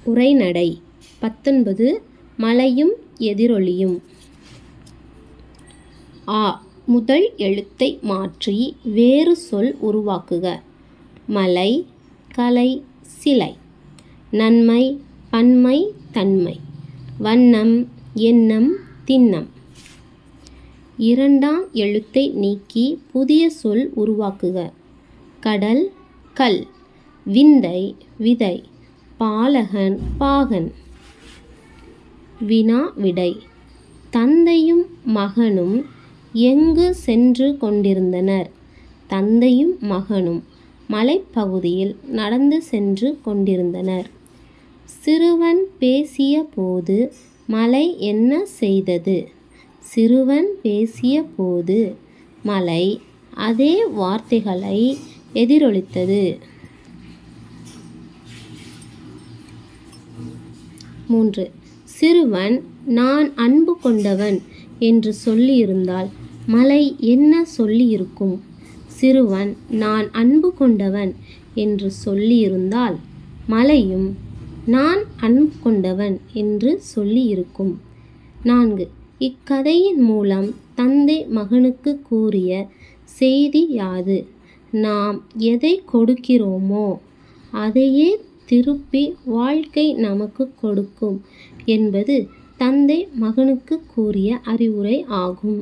உரைநடை 19 மலையும் எதிரொலியும். ஆ முதல் எழுத்தை மாற்றி வேறு சொல் உருவாக்குக. மலை, கலை, சிலை. நன்மை, பன்மை, தன்மை. வண்ணம், எண்ணம், திண்ணம். இரண்டாம் எழுத்தை நீக்கி புதிய சொல் உருவாக்குக. கடல், கல். விந்தை, விதை. பாலகன், பாகன். வினா விடை. தந்தையும் மகனும் எங்கு சென்று கொண்டிருந்தனர்? தந்தையும் மகனும் மலைப்பகுதியில் நடந்து சென்று கொண்டிருந்தனர். சிறுவன் பேசிய போது மலை என்ன செய்தது? சிறுவன் பேசிய போது மலை அதே வார்த்தைகளை எதிரொலித்தது. 3. சிறுவன் நான் அன்பு கொண்டவன் என்று சொல்லியிருந்தால் மலை என்ன சொல்லியிருக்கும்? சிறுவன் நான் அன்பு கொண்டவன் என்று சொல்லியிருந்தால் மலையும் நான் அன்பு கொண்டவன் என்று சொல்லியிருக்கும். 4. இக்கதையின் மூலம் தந்தை மகனுக்கு கூறிய செய்தி யாது? நாம் எதை கொடுக்கிறோமோ அதையே திருப்பி வாழ்க்கை நமக்கு கொடுக்கும் என்பது தந்தை மகனுக்கு கூறிய அறிவுரை ஆகும்.